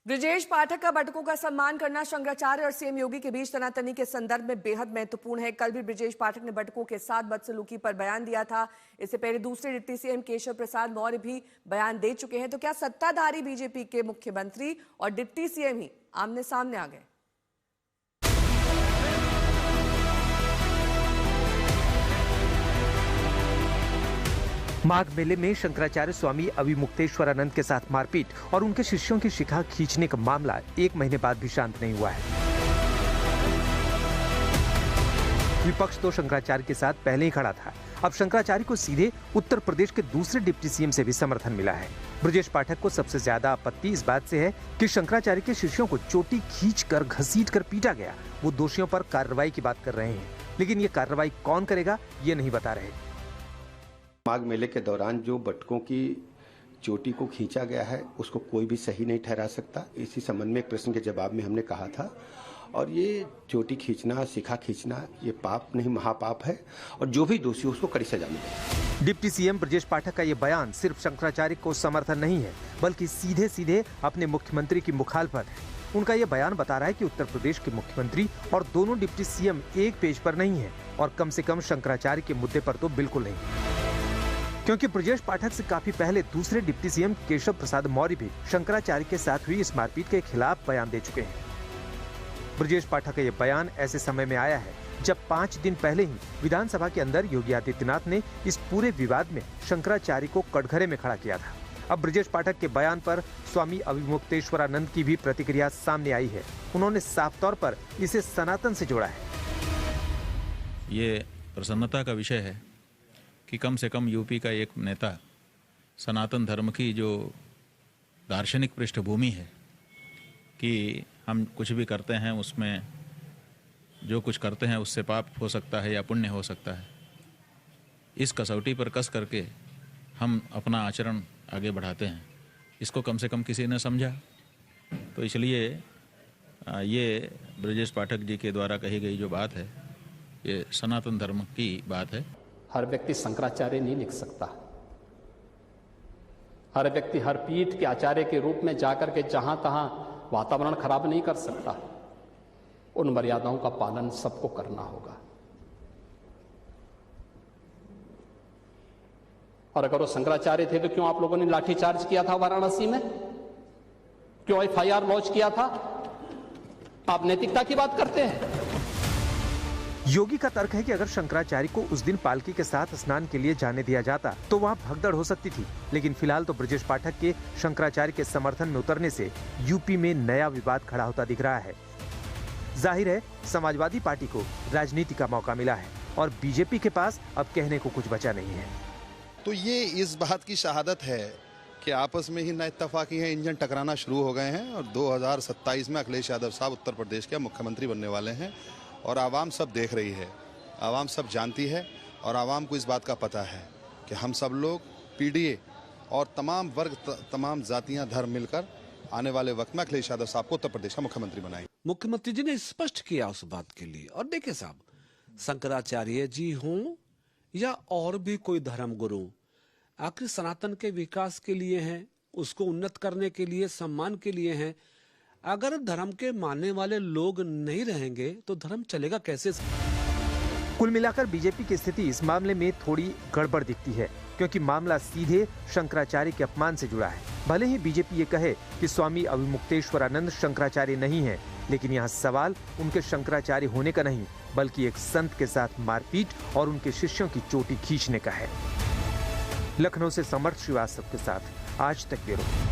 ब्रजेश पाठक का बटुकों का सम्मान करना शंकराचार्य और सीएम योगी के बीच तनातनी के संदर्भ में बेहद महत्वपूर्ण है। कल भी ब्रजेश पाठक ने बटुकों के साथ बदसलूकी पर बयान दिया था। इससे पहले दूसरे डिप्टी सीएम केशव प्रसाद मौर्य भी बयान दे चुके हैं। तो क्या सत्ताधारी बीजेपी के मुख्यमंत्री और डिप्टी सीएम ही आमने सामने आ गए? माघ मेले में शंकराचार्य स्वामी अविमुक्तेश्वरानंद के साथ मारपीट और उनके शिष्यों की शिखा खींचने का मामला एक महीने बाद भी शांत नहीं हुआ है। विपक्ष तो शंकराचार्य के साथ पहले ही खड़ा था। अब शंकराचार्य को सीधे उत्तर प्रदेश के दूसरे डिप्टी सीएम से भी समर्थन मिला है। ब्रजेश पाठक को सबसे ज्यादा आपत्ति इस बात से है कि शंकराचार्य के शिष्यों को चोटी खींचकर घसीटकर पीटा गया। वो दोषियों पर कार्रवाई की बात कर रहे हैं, लेकिन ये कार्रवाई कौन करेगा ये नहीं बता रहे। माघ मेले के दौरान जो बटुकों की चोटी को खींचा गया है उसको कोई भी सही नहीं ठहरा सकता। इसी संबंध में एक प्रश्न के जवाब में हमने कहा था, और ये चोटी खींचना, शिखा खींचना ये पाप नहीं महापाप है, और जो भी दोषी उसको कड़ी सजा मिले। डिप्टी सीएम ब्रजेश पाठक का ये बयान सिर्फ शंकराचार्य को समर्थन नहीं है, बल्कि सीधे सीधे अपने मुख्यमंत्री की मुखालफत है। उनका ये बयान बता रहा है कि उत्तर प्रदेश के मुख्यमंत्री और दोनों डिप्टी सीएम एक पेज पर नहीं है, और कम से कम शंकराचार्य के मुद्दे पर तो बिल्कुल नहीं। क्योंकि ब्रजेश पाठक से काफी पहले दूसरे डिप्टी सीएम केशव प्रसाद मौर्य भी शंकराचार्य के साथ हुई इस मारपीट के खिलाफ बयान दे चुके हैं। ब्रजेश पाठक का ये बयान ऐसे समय में आया है जब 5 दिन पहले ही विधानसभा के अंदर योगी आदित्यनाथ ने इस पूरे विवाद में शंकराचार्य को कटघरे में खड़ा किया था। अब ब्रजेश पाठक के बयान पर स्वामी अविमुक्तेश्वरानंद की भी प्रतिक्रिया सामने आई है। उन्होंने साफ तौर पर इसे सनातन से जोड़ा है। ये प्रसन्नता का विषय है कि कम से कम यूपी का एक नेता सनातन धर्म की जो दार्शनिक पृष्ठभूमि है कि हम कुछ भी करते हैं उसमें जो कुछ करते हैं उससे पाप हो सकता है या पुण्य हो सकता है, इस कसौटी पर कस करके हम अपना आचरण आगे बढ़ाते हैं। इसको कम से कम किसी ने समझा, तो इसलिए ये ब्रजेश पाठक जी के द्वारा कही गई जो बात है ये सनातन धर्म की बात है। हर व्यक्ति शंकराचार्य नहीं लिख सकता। हर व्यक्ति हर पीठ के आचार्य के रूप में जाकर के जहां तहां वातावरण खराब नहीं कर सकता। उन मर्यादाओं का पालन सबको करना होगा। और अगर वो शंकराचार्य थे तो क्यों आप लोगों ने लाठीचार्ज किया था वाराणसी में? क्यों एफआईआर लॉन्च किया था? आप नैतिकता की बात करते हैं। योगी का तर्क है कि अगर शंकराचार्य को उस दिन पालकी के साथ स्नान के लिए जाने दिया जाता तो वहाँ भगदड़ हो सकती थी, लेकिन फिलहाल तो ब्रजेश पाठक के शंकराचार्य के समर्थन में उतरने से यूपी में नया विवाद खड़ा होता दिख रहा है। जाहिर है समाजवादी पार्टी को राजनीति का मौका मिला है और बीजेपी के पास अब कहने को कुछ बचा नहीं है। तो ये इस बात की शहादत है कि आपस में ही नाइत्तफाकी है, इंजन टकराना शुरू हो गए हैं, और 2027 में अखिलेश यादव साहब उत्तर प्रदेश के मुख्यमंत्री बनने वाले हैं। और आवाम सब देख रही है, आवाम सब जानती है, और आवाम को इस बात का पता है कि हम सब लोग पीडीए और तमाम वर्ग, तमाम जातियां, धर्म मिलकर आने वाले वक्त में अखिलेश यादव साहब को उत्तर प्रदेश का मुख्यमंत्री बनाएंगे। मुख्यमंत्री जी ने स्पष्ट किया उस बात के लिए। और देखिए साहब, शंकराचार्य जी हों या और भी कोई धर्म गुरु, आखिर सनातन के विकास के लिए हैं, उसको उन्नत करने के लिए, सम्मान के लिए हैं। अगर धर्म के मानने वाले लोग नहीं रहेंगे तो धर्म चलेगा कैसे? कुल मिलाकर बीजेपी की स्थिति इस मामले में थोड़ी गड़बड़ दिखती है, क्योंकि मामला सीधे शंकराचार्य के अपमान से जुड़ा है। भले ही बीजेपी ये कहे कि स्वामी अविमुक्तेश्वरानंद शंकराचार्य नहीं है, लेकिन यहाँ सवाल उनके शंकराचार्य होने का नहीं, बल्कि एक संत के साथ मारपीट और उनके शिष्यों की चोटी खींचने का है। लखनऊ से समर्थ श्रीवास्तव के साथ आज तक ब्यूरो।